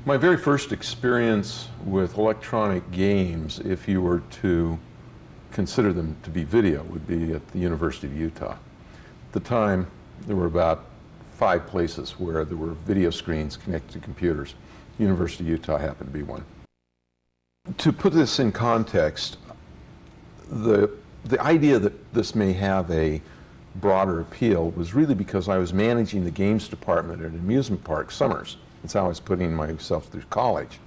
My very first experience with electronic games, if you were to consider them to be video, would be at the University of Utah. At the time, there were about 5 places where there were video screens connected to computers. University of Utah happened to be one. To put this in context, the idea that this may have a broader appeal was really because I was managing the games department at an amusement park summers. That's how I was putting myself through college.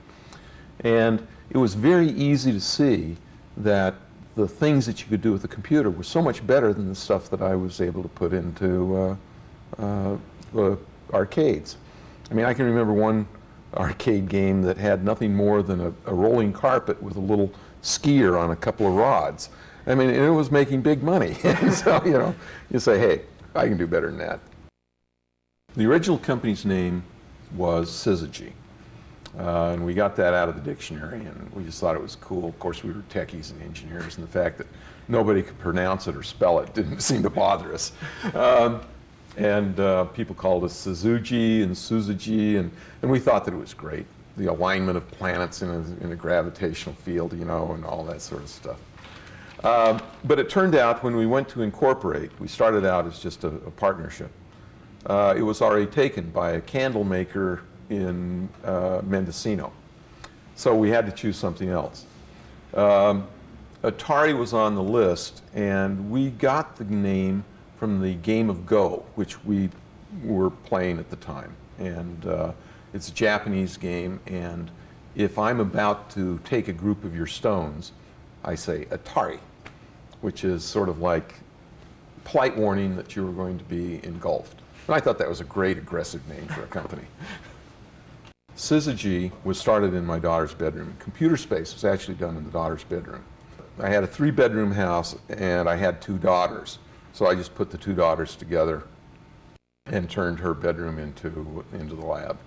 And it was very easy to see that the things that you could do with the computer were so much better than the stuff that I was able to put into the arcades. I mean, I can remember one arcade game that had nothing more than a rolling carpet with a little skier on a couple of rods. I mean, and it was making big money. So, you know, you say, hey, I can do better than that. The original company's name was Syzygy. And we got that out of the dictionary, and we just thought it was cool. Of course, we were techies and engineers, and the fact that nobody could pronounce it or spell it didn't seem to bother us. People called us Syzygy and Syzygy, and we thought that it was great. The alignment of planets in a gravitational field, you know, and all that sort of stuff. But it turned out when we went to incorporate, we started out as just a partnership. It was already taken by a candle maker in Mendocino. So we had to choose something else. Atari was on the list, and we got the name from the game of Go, which we were playing at the time. And it's a Japanese game, and if I'm about to take a group of your stones, I say Atari, which is sort of like polite warning that you were going to be engulfed. And I thought that was a great aggressive name for a company. Syzygy was started in my daughter's bedroom. Computer Space was actually done in the daughter's bedroom. I had a 3-bedroom house, and I had 2 daughters. So I just put the 2 daughters together and turned her bedroom into the lab.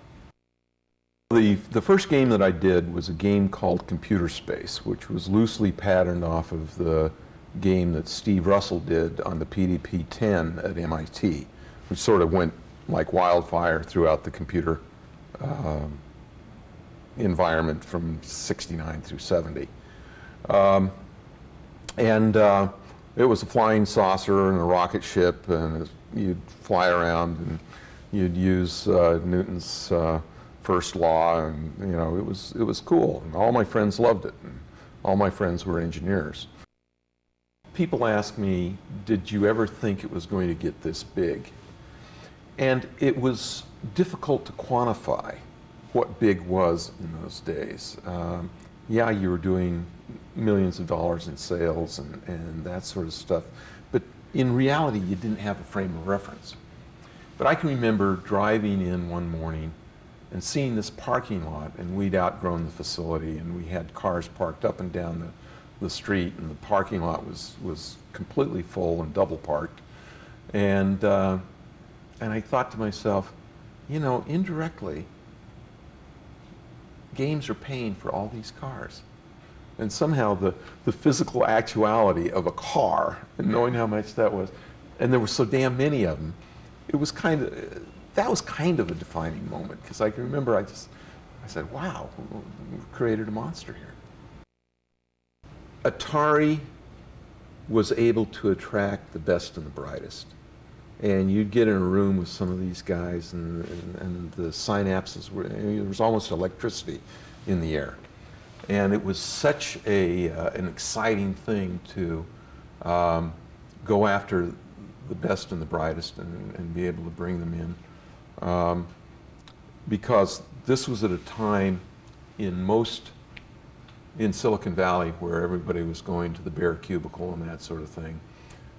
The first game that I did was a game called Computer Space, which was loosely patterned off of the game that Steve Russell did on the PDP-10 at MIT, which sort of went like wildfire throughout the computer environment from '69 through '70. It was a flying saucer and a rocket ship, and you'd fly around and you'd use Newton's first law, and you know, it was cool, and all my friends loved it, and all my friends were engineers. People ask me, did you ever think it was going to get this big? And it was difficult to quantify what big was in those days. Yeah, you were doing millions of dollars in sales and that sort of stuff, but in reality, you didn't have a frame of reference. But I can remember driving in one morning and seeing this parking lot, and we'd outgrown the facility, and we had cars parked up and down the street, and the parking lot was completely full and double parked. And I thought to myself, you know, indirectly, games are paying for all these cars. And somehow the physical actuality of a car, and knowing how much that was, and there were so damn many of them, it was that was kind of a defining moment, because I can remember I said, wow, we've created a monster here. Atari was able to attract the best and the brightest. And you'd get in a room with some of these guys, and the synapses were, there was almost electricity in the air. And it was such an exciting thing to go after the best and the brightest and be able to bring them in. Because this was at a time in Silicon Valley where everybody was going to the bare cubicle and that sort of thing.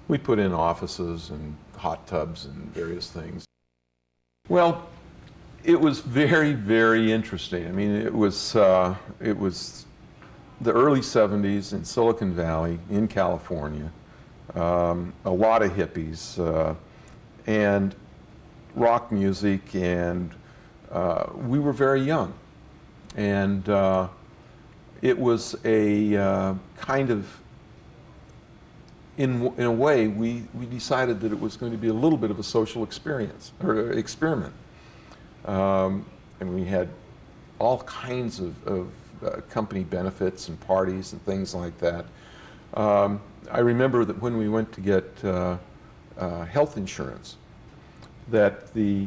We put in offices and hot tubs and various things. Well, it was very, very interesting. I mean, it was the early '70s in Silicon Valley, in California. A lot of hippies and rock music, and we were very young. And it was a kind of, in a way, we decided that it was going to be a little bit of a social experience, or experiment. And we had all kinds of company benefits and parties and things like that. I remember that when we went to get health insurance, that the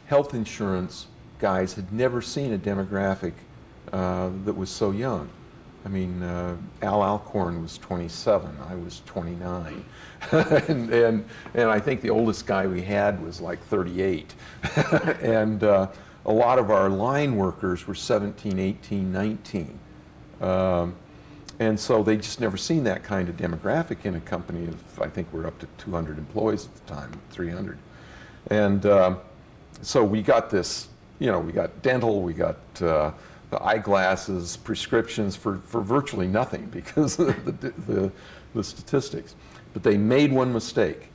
health insurance guys had never seen a demographic that was so young. I mean, Al Alcorn was 27, I was 29. and I think the oldest guy we had was like 38. And a lot of our line workers were 17, 18, 19. And so they just never seen that kind of demographic in a company of, I think we're up to 200 employees at the time, 300. And so we got this, we got dental, we got the eyeglasses, prescriptions for virtually nothing because of the statistics. But they made one mistake.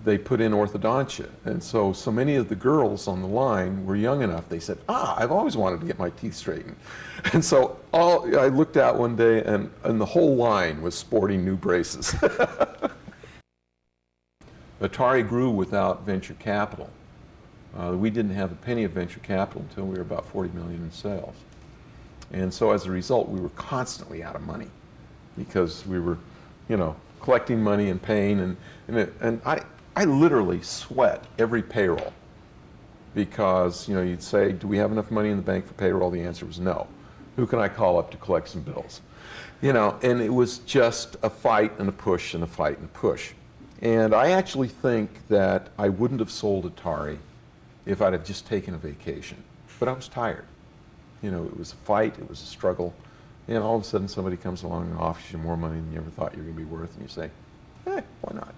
They put in orthodontia. And so many of the girls on the line were young enough, they said, I've always wanted to get my teeth straightened. And so I looked out one day and the whole line was sporting new braces. Atari grew without venture capital. We didn't have a penny of venture capital until we were about 40 million in sales. And so as a result, we were constantly out of money because we were, collecting money and paying. And I literally sweat every payroll because, you'd say, do we have enough money in the bank for payroll? The answer was no. Who can I call up to collect some bills? And it was just a fight and a push and a fight and a push. And I actually think that I wouldn't have sold Atari if I'd have just taken a vacation. But I was tired. It was a fight, it was a struggle, and all of a sudden somebody comes along and offers you more money than you ever thought you were going to be worth, and you say, why not?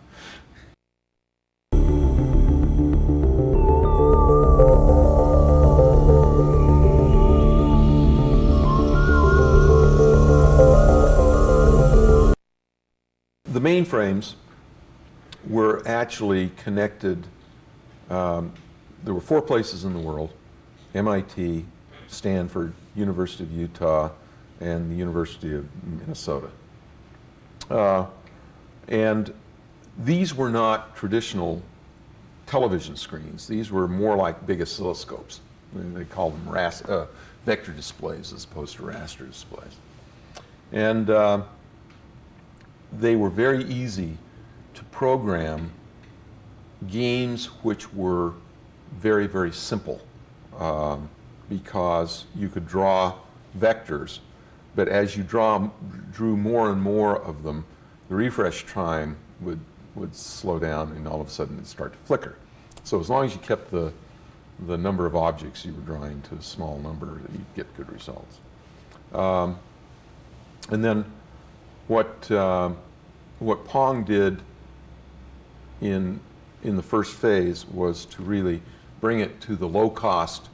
The mainframes were actually connected. There were 4 places in the world: MIT, Stanford, University of Utah, and the University of Minnesota. And these were not traditional television screens. These were more like big oscilloscopes. They called them vector displays as opposed to raster displays. And they were very easy to program games which were very, very simple because you could draw vectors, but as you drew more and more of them, the refresh time would slow down and all of a sudden it'd start to flicker. So as long as you kept the number of objects you were drawing to a small number, you'd get good results. And then what Pong did in the first phase was to really bring it to the low-cost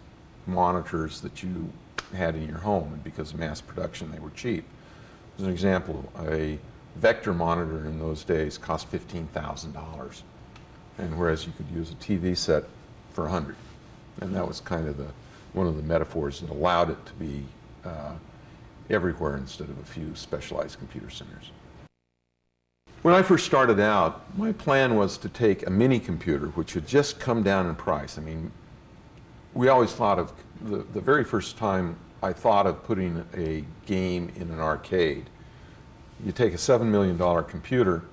monitors that you had in your home, and because of mass production, they were cheap. As an example, a vector monitor in those days cost $15,000, and whereas you could use a TV set for $100, and that was kind of one of the metaphors that allowed it to be everywhere instead of a few specialized computer centers. When I first started out, my plan was to take a mini computer, which had just come down in price. I mean, we always thought of, the very first time I thought of putting a game in an arcade, you take a $7 million computer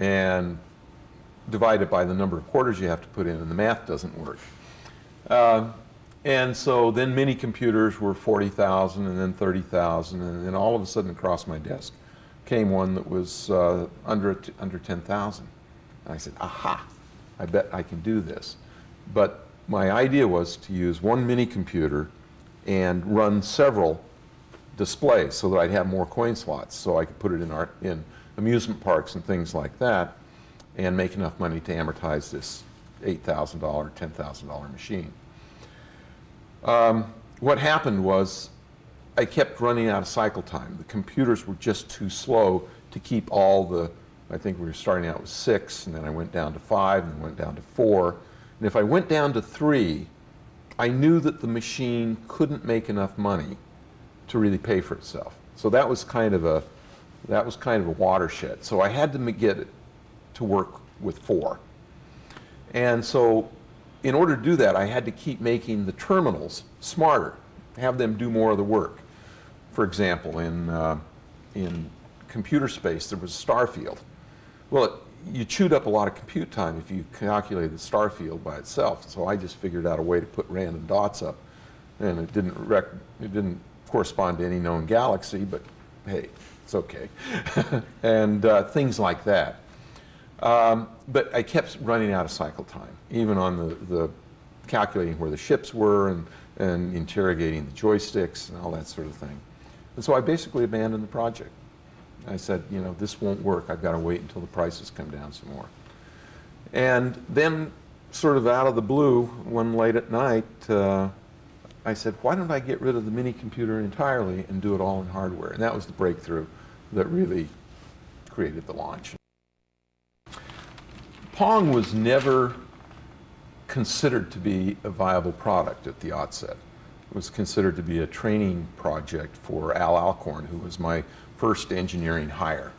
and divide it by the number of quarters you have to put in, and the math doesn't work. And so then mini computers were $40,000 and then $30,000, and then all of a sudden across my desk came one that was under 10,000. And I said, aha, I bet I can do this. But my idea was to use one mini computer and run several displays so that I'd have more coin slots, so I could put it in amusement parks and things like that and make enough money to amortize this $8,000, $10,000 machine. What happened was I kept running out of cycle time. The computers were just too slow to keep I think we were starting out with 6, and then I went down to 5, and then went down to 4. And if I went down to 3, I knew that the machine couldn't make enough money to really pay for itself. So that was kind of a watershed. So I had to get it to work with 4. And so in order to do that, I had to keep making the terminals smarter. have them do more of the work. For example, in computer space, there was a star field. Well, you chewed up a lot of compute time if you calculated the star field by itself. So I just figured out a way to put random dots up, and it didn't correspond to any known galaxy, but hey, it's okay. And things like that. But I kept running out of cycle time, even on the calculating where the ships were and interrogating the joysticks and all that sort of thing. And so I basically abandoned the project. I said, you know, this won't work. I've got to wait until the prices come down some more. And then, sort of out of the blue, one late at night, I said, why don't I get rid of the mini computer entirely and do it all in hardware? And that was the breakthrough that really created the launch. Pong was never considered to be a viable product at the outset. It was considered to be a training project for Al Alcorn, who was my first engineering hire.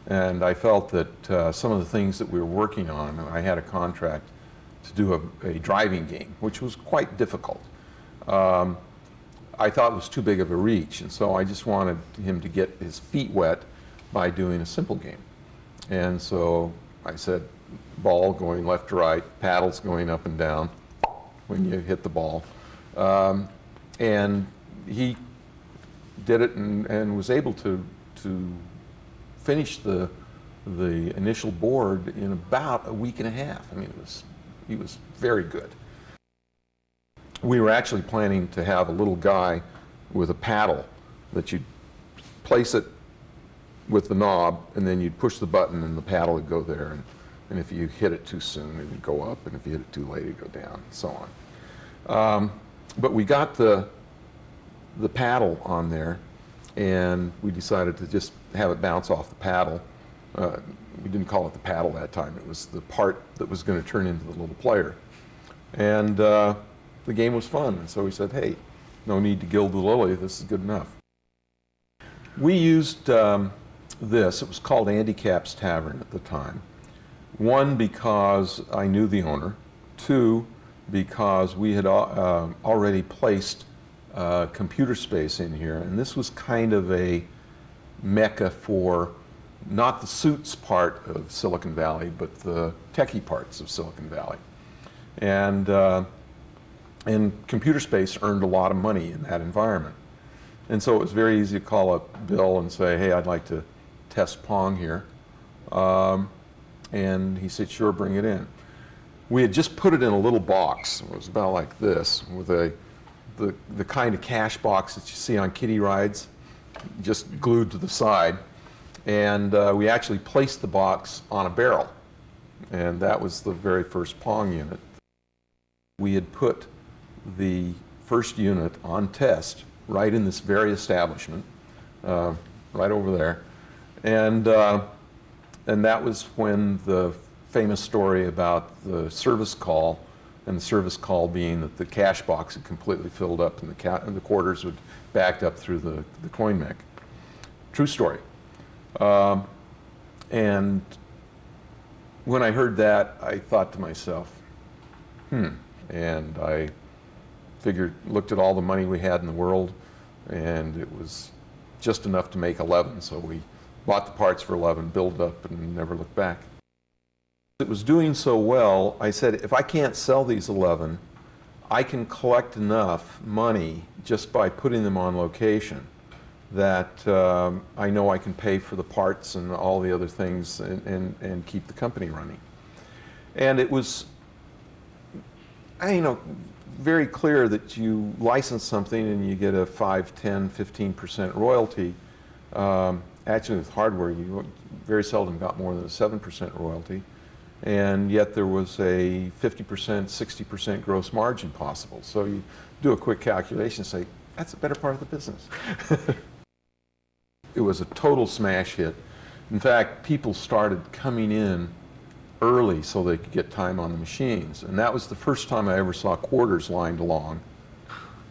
And I felt that some of the things that we were working on, I had a contract to do a driving game, which was quite difficult. I thought it was too big of a reach, and so I just wanted him to get his feet wet by doing a simple game. And so I said, ball going left to right, paddles going up and down when you hit the ball. And he did it and was able to finish the initial board in about a week and a half. I mean, he was very good. We were actually planning to have a little guy with a paddle that you'd place it with the knob, and then you'd push the button and the paddle would go there. And if you hit it too soon, it would go up, and if you hit it too late, it would go down, and so on. But we got the paddle on there, and we decided to just have it bounce off the paddle. We didn't call it the paddle that time. It was the part that was going to turn into the little player. And the game was fun, and so we said, hey, no need to gild the lily. This is good enough. We used this. It was called Andy Cap's Tavern at the time. One, because I knew the owner. Two, because we had already placed computer space in here, and this was kind of a mecca for not the suits part of Silicon Valley, but the techie parts of Silicon Valley. And computer space earned a lot of money in that environment. And so it was very easy to call up Bill and say, hey, I'd like to test Pong here. And he said, sure, bring it in. We had just put it in a little box. It was about like this, with the kind of cash box that you see on kiddie rides, just glued to the side. And we actually placed the box on a barrel. And that was the very first Pong unit. We had put the first unit on test right in this very establishment, right over there. And that was when the famous story about the service call, and the service call being that the cash box had completely filled up and the quarters would backed up through the coin mech. True story. And when I heard that, I thought to myself, and I looked at all the money we had in the world, and it was just enough to make 11, so we bought the parts for 11, built up, and never looked back. It was doing so well, I said, if I can't sell these 11, I can collect enough money just by putting them on location that I know I can pay for the parts and all the other things and keep the company running. And it was, very clear that you license something and you get a 5, 10, 15% royalty. Actually, with hardware, you very seldom got more than a 7% royalty. And yet there was a 50%, 60% gross margin possible. So you do a quick calculation and say, that's a better part of the business. It was a total smash hit. In fact, people started coming in early so they could get time on the machines. And that was the first time I ever saw quarters lined along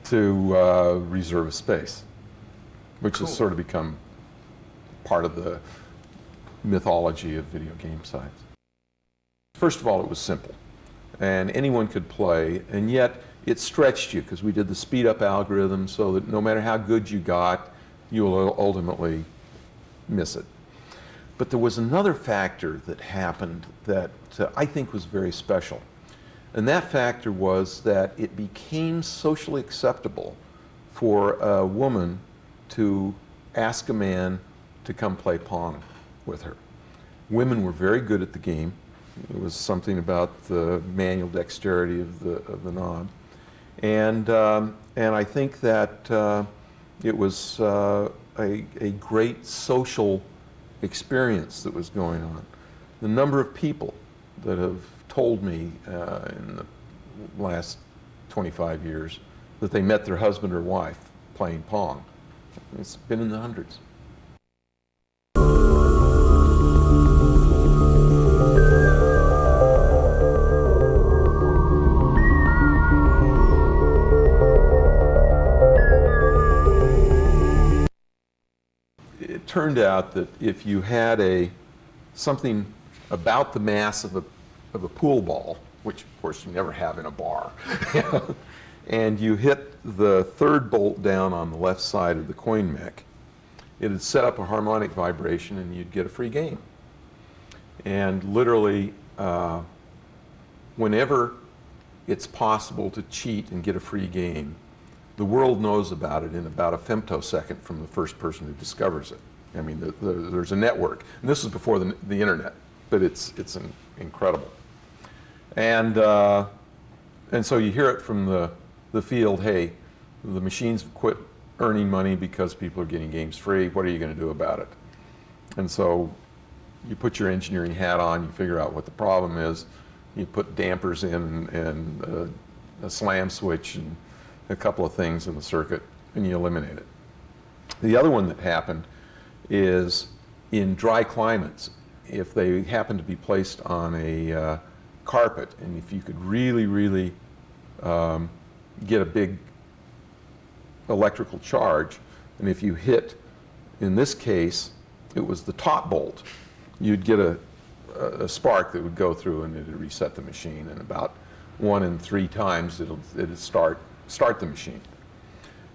to reserve a space, which has sort of become part of the mythology of video game sites. First of all, it was simple, and anyone could play, and yet it stretched you because we did the speed up algorithm so that no matter how good you got, you will ultimately miss it. But there was another factor that happened that I think was very special. And that factor was that it became socially acceptable for a woman to ask a man to come play Pong with her. Women were very good at the game. It was something about the manual dexterity of the knob. And I think that it was a great social experience that was going on. The number of people that have told me in the last 25 years that they met their husband or wife playing Pong, it's been in the hundreds. It turned out that if you had something about the mass of a pool ball, which of course you never have in a bar, and you hit the third bolt down on the left side of the coin mech, it would set up a harmonic vibration and you'd get a free game. And literally, whenever it's possible to cheat and get a free game, the world knows about it in about a femtosecond from the first person who discovers it. I mean, there's a network. And this is before the internet, but it's incredible. And so you hear it from the field, hey, the machines have quit earning money because people are getting games free. What are you going to do about it? And so you put your engineering hat on, you figure out what the problem is, you put dampers in and a slam switch and a couple of things in the circuit, and you eliminate it. The other one that happened is in dry climates, if they happen to be placed on a carpet, and if you could really get a big electrical charge, and if you hit, in this case, it was the top bolt, you'd get a spark that would go through and it would reset the machine, and about 1 in 3 times it'd start the machine.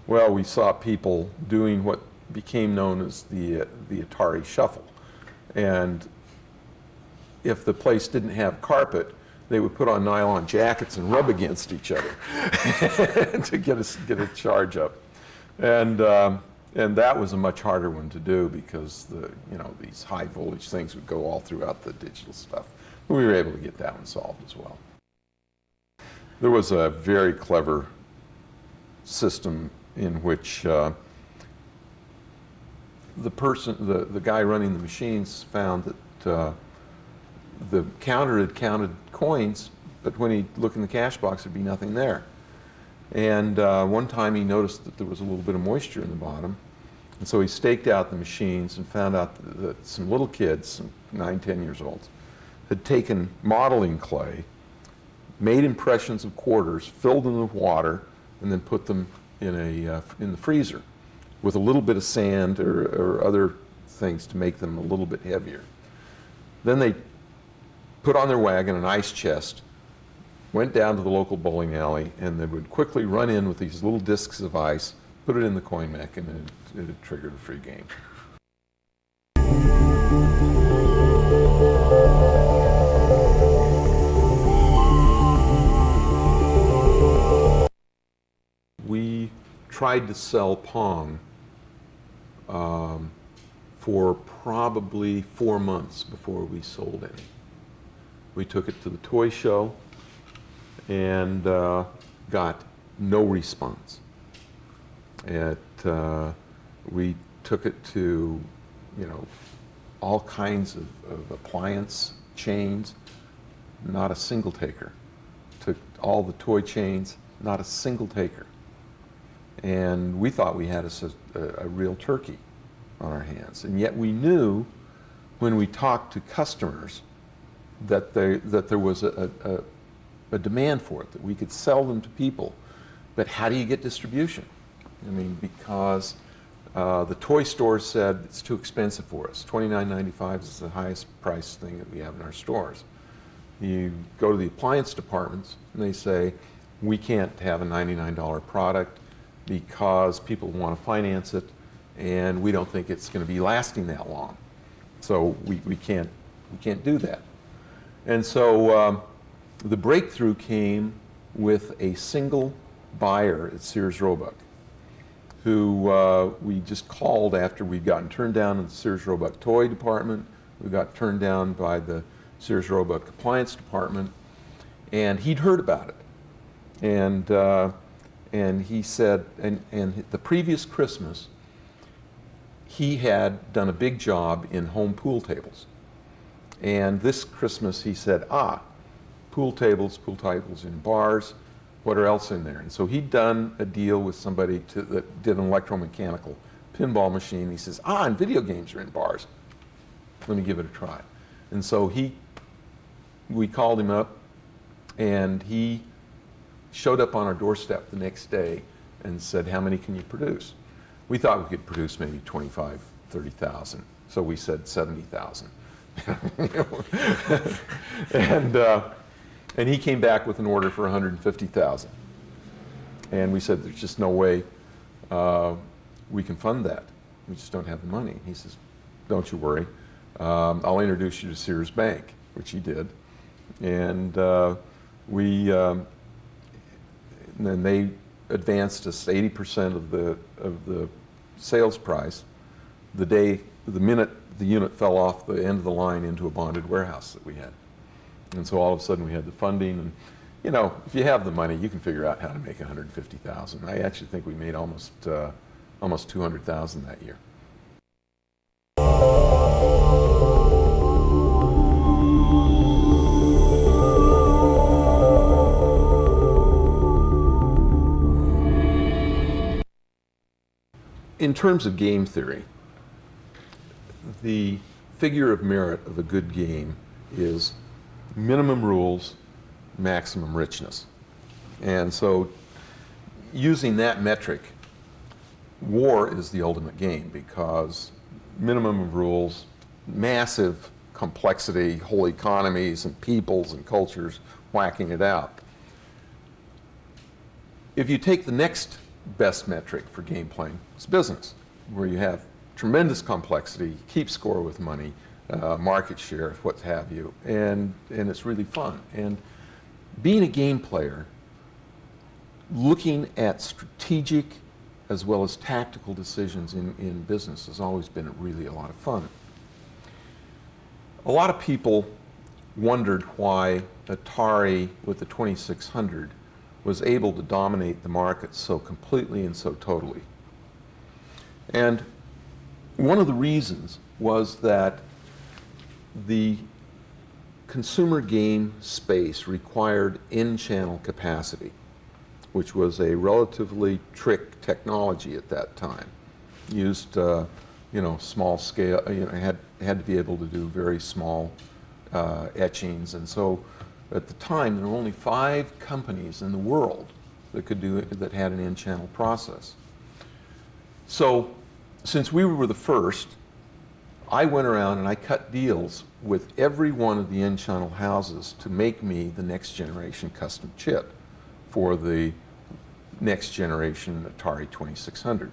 Well, we saw people doing what became known as the Atari Shuffle. And if the place didn't have carpet, they would put on nylon jackets and rub against each other to get a charge up. And that was a much harder one to do because these high voltage things would go all throughout the digital stuff. We were able to get that one solved as well. There was a very clever system in which the guy running the machines found that the counter had counted coins, but when he'd look in the cash box, there'd be nothing there. And one time he noticed that there was a little bit of moisture in the bottom, and so he staked out the machines and found out that some little kids, some 9, 10 years old, had taken modeling clay, made impressions of quarters, filled them with water, and then put them in the freezer with a little bit of sand or other things to make them a little bit heavier. Then they put on their wagon an ice chest, went down to the local bowling alley, and they would quickly run in with these little discs of ice, put it in the coin mech, and it had triggered a free game. We tried to sell Pong for probably 4 months before we sold any. We took it to the toy show and got no response. We took it to, all kinds of appliance chains, not a single taker. Took all the toy chains, not a single taker. And we thought we had a real turkey on our hands. And yet we knew when we talked to customers that there was a demand for it, that we could sell them to people. But how do you get distribution? I mean, because the toy store said it's too expensive for us. $29.95 is the highest price thing that we have in our stores. You go to the appliance departments and they say, we can't have a $99 product because people want to finance it, and we don't think it's going to be lasting that long. So we can't do that. And so the breakthrough came with a single buyer at Sears Roebuck, who we just called after we'd gotten turned down in the Sears Roebuck toy department. We got turned down by the Sears Roebuck compliance department, and he'd heard about it. And he said, and the previous Christmas, he had done a big job in home pool tables. And this Christmas he said, pool tables in bars, what are else in there? And so he'd done a deal with somebody that did an electromechanical pinball machine. He says, and video games are in bars. Let me give it a try. And so we called him up, and he showed up on our doorstep the next day and said, how many can you produce? We thought we could produce maybe 25, 30,000. So we said 70,000. And he came back with an order for 150,000. And we said, there's just no way we can fund that. We just don't have the money. He says, don't you worry. I'll introduce you to Sears Bank, which he did. And then they advanced us 80% of the sales price the minute the unit fell off the end of the line into a bonded warehouse that we had. And so all of a sudden we had the funding, and you know, if you have the money, you can figure out how to make 150,000. I actually think we made almost 200,000 that year. In terms of game theory, the figure of merit of a good game is minimum rules, maximum richness. And so using that metric, war is the ultimate game, because minimum of rules, massive complexity, whole economies and peoples and cultures whacking it out. If you take the next best metric for game playing, it's business, where you have tremendous complexity, keep score with money, market share, what have you, and it's really fun. And being a game player, looking at strategic as well as tactical decisions in business has always been really a lot of fun. A lot of people wondered why Atari with the 2600 was able to dominate the market so completely and so totally. And one of the reasons was that the consumer game space required in-channel capacity, which was a relatively trick technology at that time. Used, small scale, had to be able to do very small etchings. And so at the time, there were only 5 companies in the world that could do it, that had an in-channel process. So since we were the first, I went around and I cut deals with every one of the in-channel houses to make me the next generation custom chip for the next generation Atari 2600.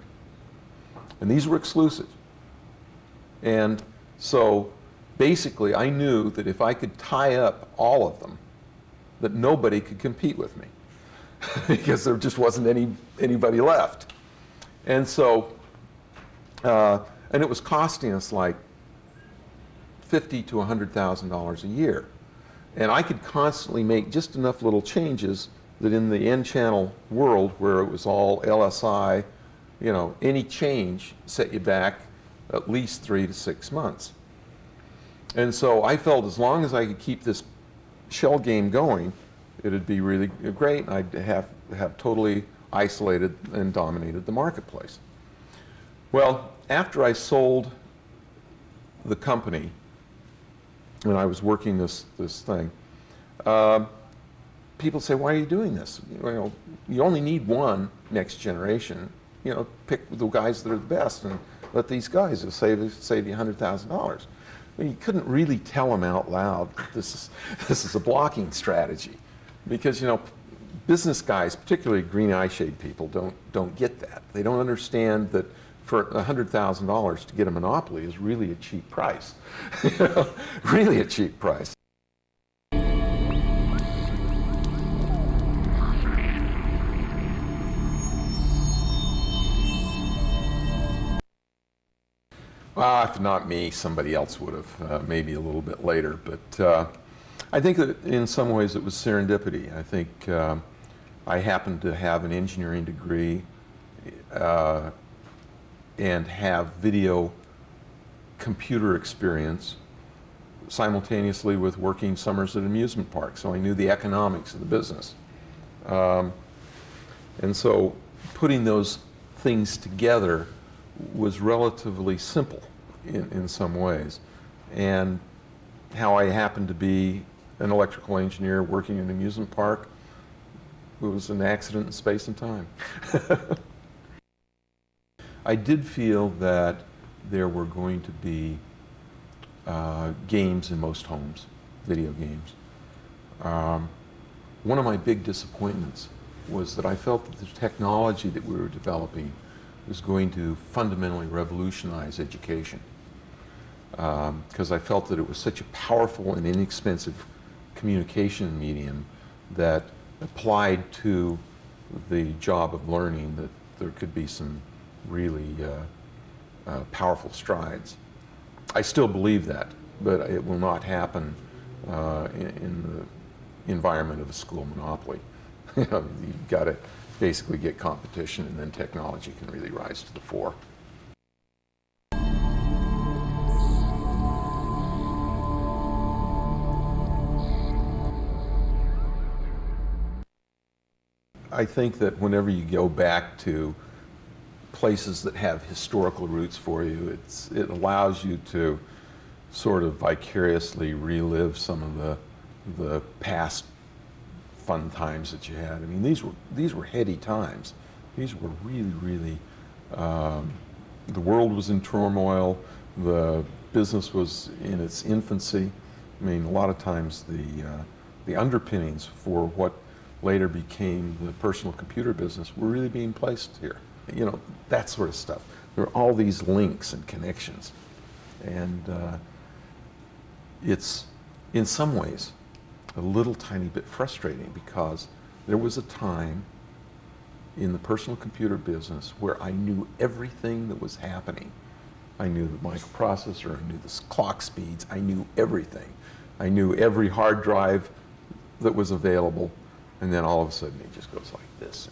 And these were exclusive. And so basically I knew that if I could tie up all of them, that nobody could compete with me because there just wasn't anybody left. And so, and it was costing us like $50,000 to $100,000 a year. And I could constantly make just enough little changes that in the in-channel world where it was all LSI, any change set you back at least 3 to 6 months. And so I felt as long as I could keep this shell game going, it'd be really great, and I'd have totally isolated and dominated the marketplace. Well, after I sold the company, and I was working this thing, people say, why are you doing this? You only need one next generation. Pick the guys that are the best and let these guys save you $100,000. Well, you couldn't really tell them out loud that this is a blocking strategy, because business guys, particularly green eye shade people, don't get that. They don't understand that for $100,000 to get a monopoly is really a cheap price. Really a cheap price. Well, if not me, somebody else would have, maybe a little bit later. But I think that in some ways it was serendipity. I think I happened to have an engineering degree and have video computer experience simultaneously with working summers at amusement parks. So I knew the economics of the business. And so putting those things together was relatively simple in some ways. And how I happened to be an electrical engineer working in an amusement park, it was an accident in space and time. I did feel that there were going to be games in most homes, video games. One of my big disappointments was that I felt that the technology that we were developing was going to fundamentally revolutionize education, because I felt that it was such a powerful and inexpensive communication medium that applied to the job of learning, that there could be some really powerful strides. I still believe that, but it will not happen in the environment of a school monopoly. You know, you've got to basically get competition, and then technology can really rise to the fore. I think that whenever you go back to places that have historical roots for you, it allows you to sort of vicariously relive some of the past fun times that you had. I mean, these were heady times. These were really, the world was in turmoil. The business was in its infancy. I mean, a lot of times the underpinnings for what later became the personal computer business were really being placed here. You know, that sort of stuff. There are all these links and connections. And it's, in some ways, a little tiny bit frustrating, because there was a time in the personal computer business where I knew everything that was happening. I knew the microprocessor, I knew the clock speeds, I knew everything. I knew every hard drive that was available, and then all of a sudden it just goes like this.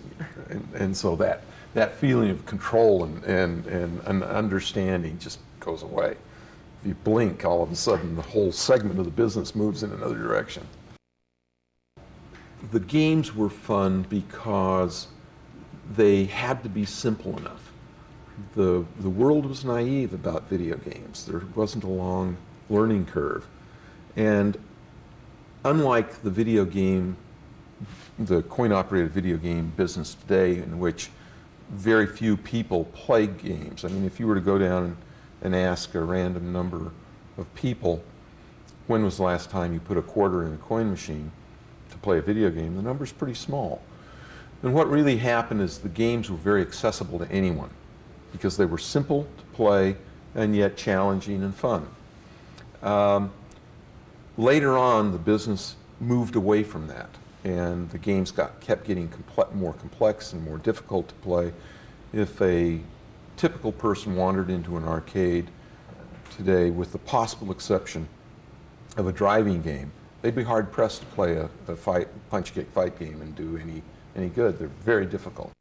And so that feeling of control and understanding just goes away. If you blink, all of a sudden the whole segment of the business moves in another direction. The games were fun because they had to be simple enough. The world was naive about video games. There wasn't a long learning curve. And unlike the coin-operated video game business today, in which very few people play games. I mean, if you were to go down and ask a random number of people, when was the last time you put a quarter in a coin machine to play a video game, the number's pretty small. And what really happened is the games were very accessible to anyone, because they were simple to play and yet challenging and fun. Later on, the business moved away from that, and the games kept getting more complex and more difficult to play. If a typical person wandered into an arcade today, with the possible exception of a driving game, they'd be hard-pressed to play a punch-kick fight game and do any good. They're very difficult.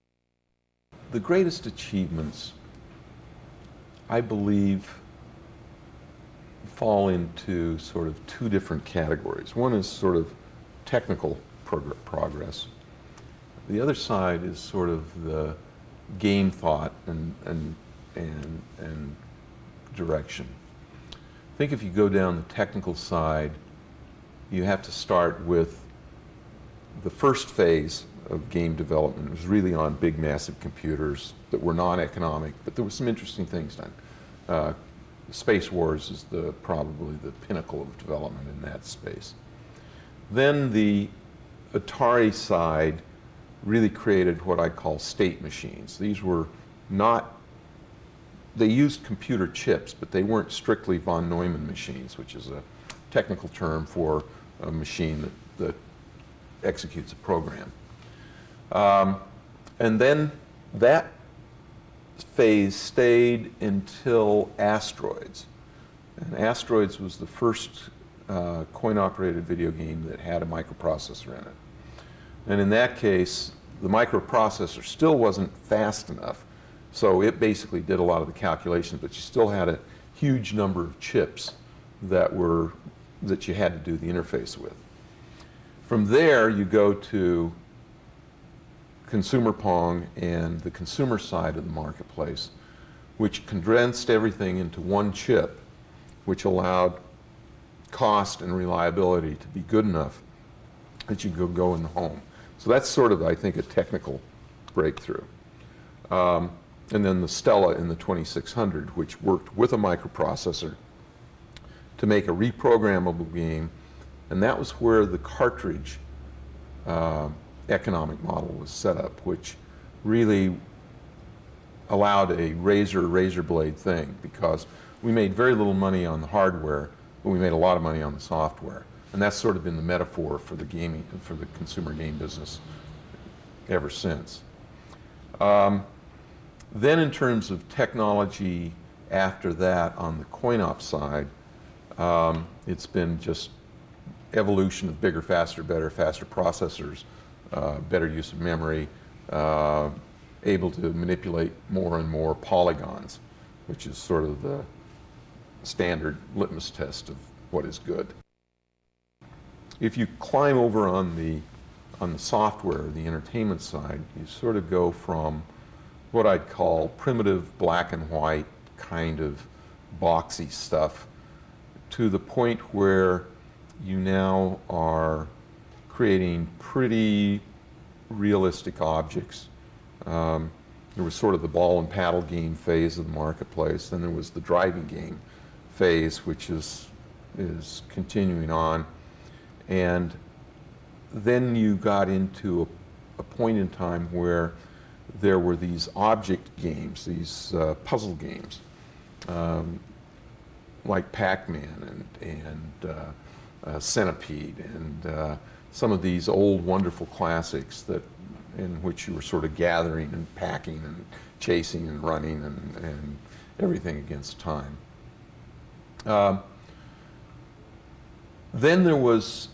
The greatest achievements, I believe, fall into sort of two different categories. One is sort of technical progress. The other side is sort of the game thought and direction. I think if you go down the technical side, you have to start with the first phase of game development. It was really on big, massive computers that were non-economic, but there were some interesting things done. Space Wars is probably the pinnacle of development in that space. Then the Atari side really created what I call state machines. These were not, they used computer chips, but they weren't strictly von Neumann machines, which is a technical term for a machine that executes a program. And then that phase stayed until Asteroids. And Asteroids was the first coin-operated video game that had a microprocessor in it. And in that case, the microprocessor still wasn't fast enough, so it basically did a lot of the calculations, but you still had a huge number of chips that you had to do the interface with. From there, you go to consumer Pong and the consumer side of the marketplace, which condensed everything into one chip, which allowed cost and reliability to be good enough that you could go in the home. So that's sort of, I think, a technical breakthrough. And then the Stella in the 2600, which worked with a microprocessor to make a reprogrammable game, and that was where the cartridge economic model was set up, which really allowed a razor blade thing, because we made very little money on the hardware, but we made a lot of money on the software. And that's sort of been the metaphor for the gaming, for the consumer game business ever since. Then in terms of technology after that on the coin-op side, it's been just evolution of bigger, faster, better, faster processors, better use of memory, able to manipulate more and more polygons, which is sort of the standard litmus test of what is good. If you climb over on the software, the entertainment side, you sort of go from what I'd call primitive black and white kind of boxy stuff to the point where you now are creating pretty realistic objects. There was sort of the ball and paddle game phase of the marketplace, then there was the driving game phase, which is continuing on. And then you got into a point in time where there were these object games, these puzzle games, like Pac-Man and Centipede, and some of these old wonderful classics in which you were sort of gathering and packing and chasing and running and everything against time. Then there was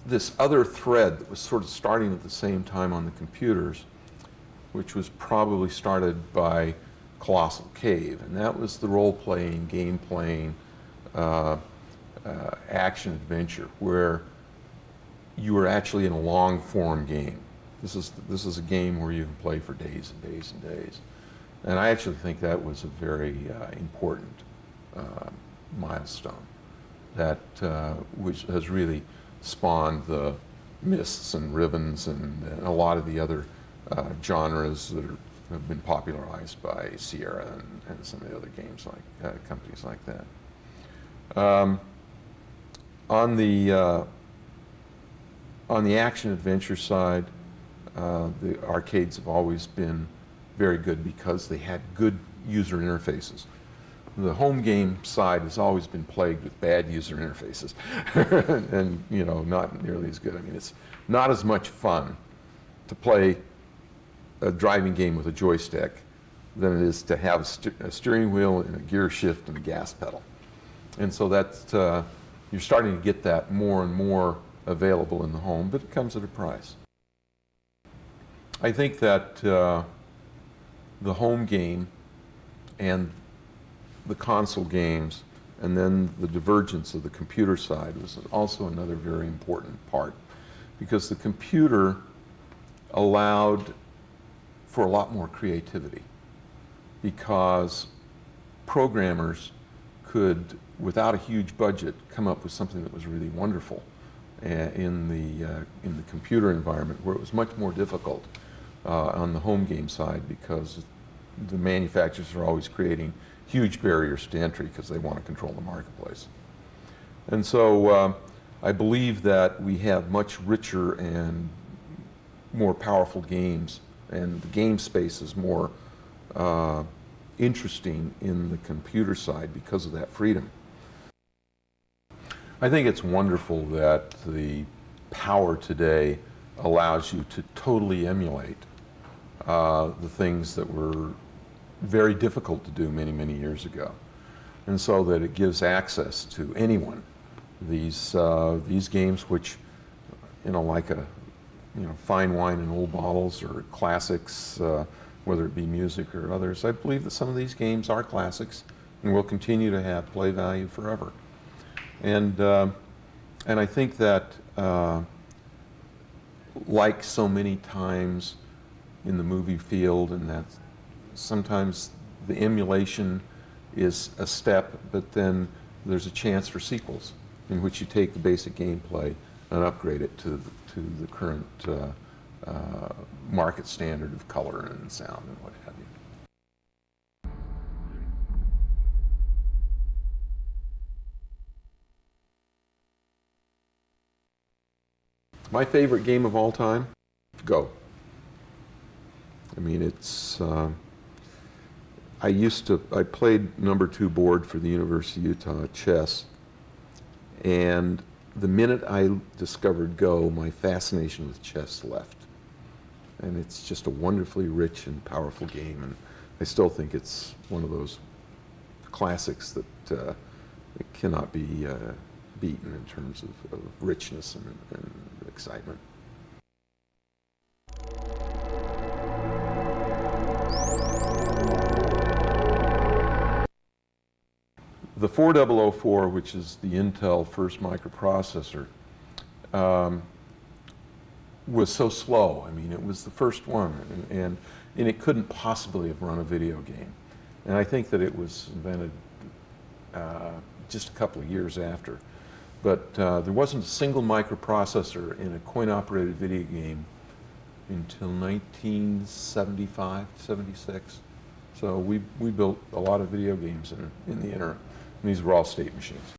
this other thread that was sort of starting at the same time on the computers, which was probably started by Colossal Cave, and that was the role-playing, game-playing, action-adventure, where you were actually in a long-form game. This is a game where you can play for days and days and days. And I actually think that was a very important milestone that which has really spawned the Mists and Ribbons and a lot of the other genres that have been popularized by Sierra and some of the other games like companies like that. On the action-adventure side, the arcades have always been very good because they had good user interfaces. The home game side has always been plagued with bad user interfaces and not nearly as good. I mean, it's not as much fun to play a driving game with a joystick than it is to have a steering wheel and a gear shift and a gas pedal. And so that's, you're starting to get that more and more available in the home, but it comes at a price. I think that the home game and the console games and then the divergence of the computer side was also another very important part, because the computer allowed for a lot more creativity, because programmers could, without a huge budget, come up with something that was really wonderful in the computer environment, where it was much more difficult on the home game side, because the manufacturers are always creating huge barriers to entry because they want to control the marketplace. And so I believe that we have much richer and more powerful games, and the game space is more interesting in the computer side because of that freedom. I think it's wonderful that the power today allows you to totally emulate the things that were very difficult to do many, many years ago. And so that it gives access to anyone. These games which, like fine wine in old bottles or classics, whether it be music or others, I believe that some of these games are classics and will continue to have play value forever. And I think that, like so many times in the movie field, and that sometimes the emulation is a step, but then there's a chance for sequels in which you take the basic gameplay and upgrade it to the current market standard of color and sound and what have you. My favorite game of all time? Go. I mean, it's, I played #2 board for the University of Utah chess, and the minute I discovered Go, my fascination with chess left. And it's just a wonderfully rich and powerful game, and I still think it's one of those classics that it cannot be beaten in terms of richness and excitement. The 4004, which is the Intel first microprocessor, was so slow. I mean, it was the first one, and it couldn't possibly have run a video game. And I think that it was invented just a couple of years after. But there wasn't a single microprocessor in a coin-operated video game until 1975, 76. So we built a lot of video games in the interim. And these were all state machines.